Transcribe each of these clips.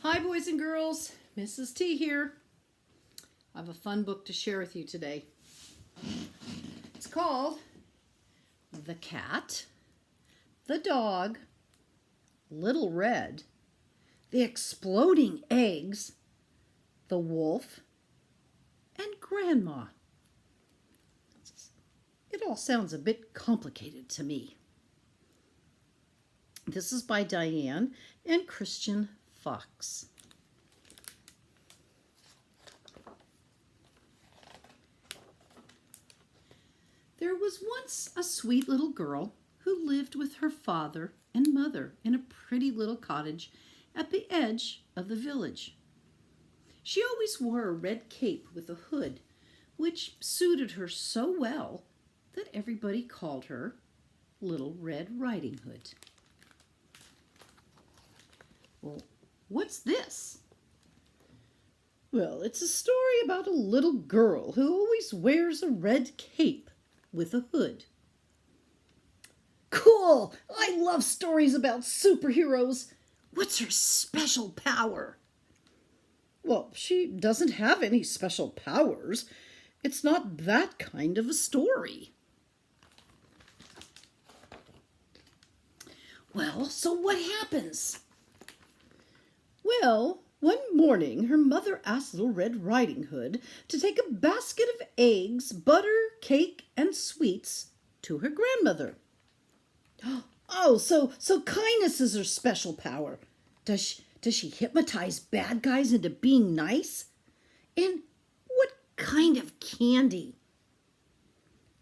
Hi, boys and girls. Mrs. T here. I have a fun book to share with you today. It's called The Cat, the Dog, Little Red, The Exploding Eggs, The Wolf, and Grandma. It all sounds a bit complicated to me. This is by Diane and Christian Fox. There was once a sweet little girl who lived with her father and mother in a pretty little cottage at the edge of the village. She always wore a red cape with a hood, which suited her so well that everybody called her Little Red Riding Hood. Well, what's this? Well, it's a story about a little girl who always wears a red cape with a hood. Cool! I love stories about superheroes. What's her special power? Well, she doesn't have any special powers. It's not that kind of a story. Well, so what happens? Well, one morning her mother asked Little Red Riding Hood to take a basket of eggs, butter, cake, and sweets to her grandmother. Oh, so kindness is her special power. Does she hypnotize bad guys into being nice? And what kind of candy?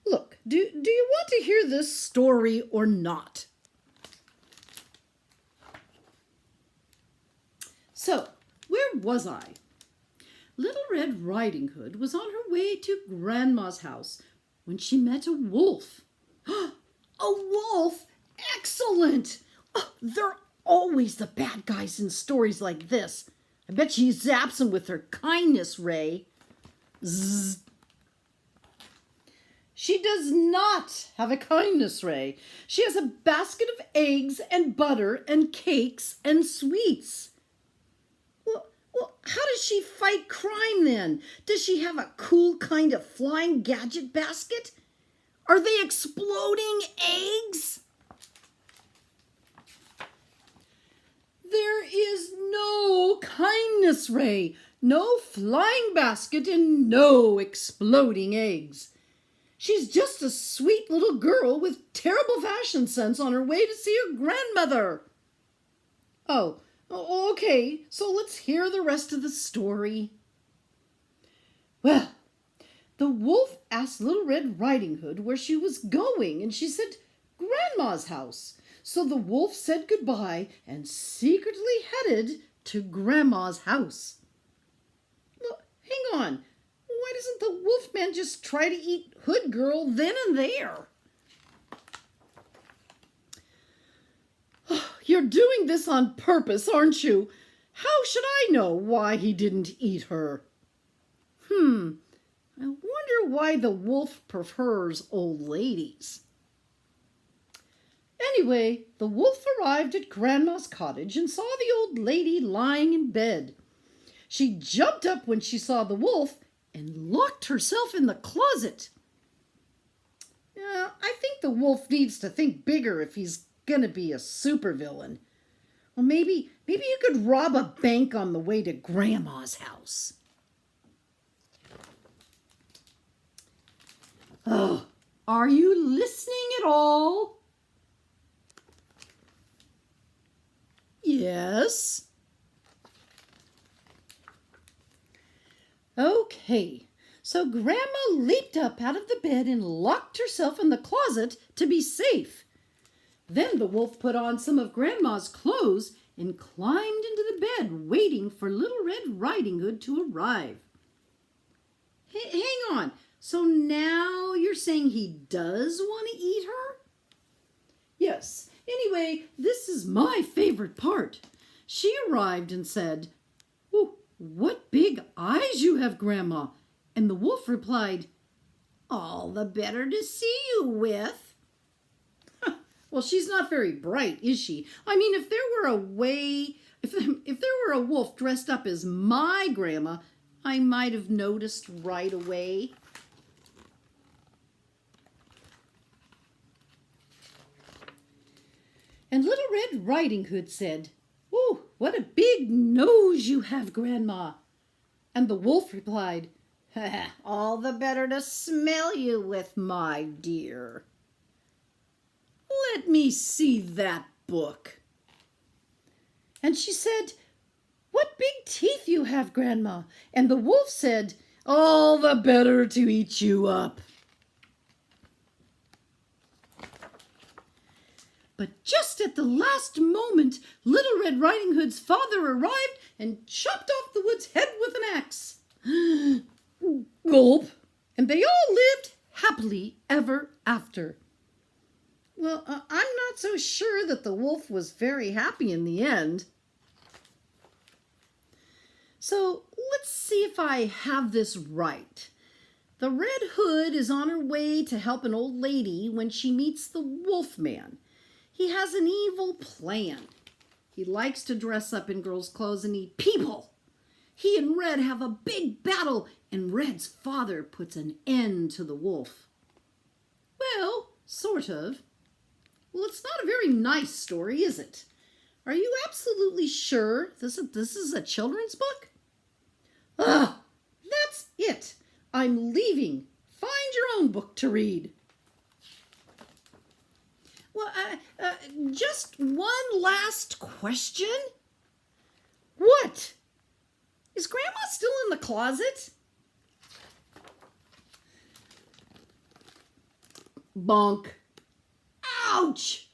Look, do you want to hear this story or not? So, where was I? Little Red Riding Hood was on her way to Grandma's house when she met a wolf. A wolf? Excellent! Oh, they're always the bad guys in stories like this. I bet she zaps them with her kindness ray. Zzz. She does not have a kindness ray. She has a basket of eggs and butter and cakes and sweets. Well, how does she fight crime then? Does she have a cool kind of flying gadget basket? Are they exploding eggs? There is no kindness ray, no flying basket, and no exploding eggs. She's just a sweet little girl with terrible fashion sense on her way to see her grandmother. Oh, okay, so let's hear the rest of the story. Well, the wolf asked Little Red Riding Hood where she was going, and she said, Grandma's house. So the wolf said goodbye and secretly headed to Grandma's house. Well, hang on. Why doesn't the wolfman just try to eat Hood Girl then and there? You're doing this on purpose, aren't you? How should I know why he didn't eat her? I wonder why the wolf prefers old ladies. Anyway, the wolf arrived at Grandma's cottage and saw the old lady lying in bed. She jumped up when she saw the wolf and locked herself in the closet. I think the wolf needs to think bigger if he's going to be a supervillain. Well, maybe you could rob a bank on the way to Grandma's house. Oh, are you listening at all? Yes. Okay, so Grandma leaped up out of the bed and locked herself in the closet to be safe. Then the wolf put on some of Grandma's clothes and climbed into the bed, waiting for Little Red Riding Hood to arrive. Hang on, so now you're saying he does want to eat her? Yes. Anyway, this is my favorite part. She arrived and said, "Oh, what big eyes you have, Grandma." And the wolf replied, "All the better to see you with." Well, she's not very bright, is she? I mean, if there were a way If there were a wolf dressed up as my grandma, I might have noticed right away. And Little Red Riding Hood said, "Ooh, what a big nose you have, Grandma." And the wolf replied, "All the better to smell you with, my dear." "Let me see that book." And she said, "What big teeth you have, Grandma." And the wolf said, "All the better to eat you up." But just at the last moment, Little Red Riding Hood's father arrived and chopped off the wood's head with an axe. Gulp! And they all lived happily ever after. Well, I'm not so sure that the wolf was very happy in the end. So let's see if I have this right. The Red Hood is on her way to help an old lady when she meets the Wolf Man. He has an evil plan. He likes to dress up in girls' clothes and eat people. He and Red have a big battle, and Red's father puts an end to the wolf. Well, sort of. Well, it's not a very nice story, is it? Are you absolutely sure this is a children's book? Ah, that's it. I'm leaving. Find your own book to read. Well, just one last question. What? Is Grandma still in the closet? Bonk. Ouch!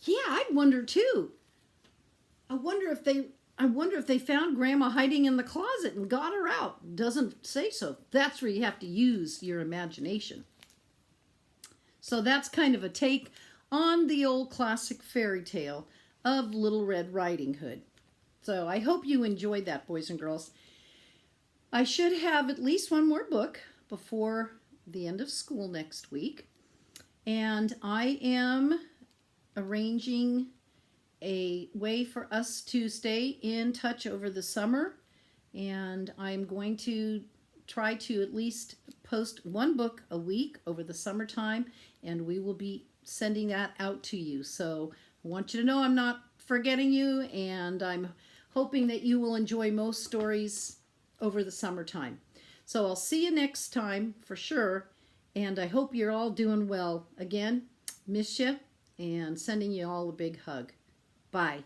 Yeah, I'd wonder too. I wonder if they found Grandma hiding in the closet and got her out. Doesn't say so. That's where you have to use your imagination. So that's kind of a take on the old classic fairy tale of Little Red Riding Hood. So I hope you enjoyed that, boys and girls. I should have at least one more book before the end of school next week. And I am arranging a way for us to stay in touch over the summer. And I'm going to try to at least post one book a week over the summertime, and we will be sending that out to you. So I want you to know I'm not forgetting you, and I'm hoping that you will enjoy most stories over the summertime. So I'll see you next time for sure, and I hope you're all doing well. Again, miss you, and sending you all a big hug. Bye.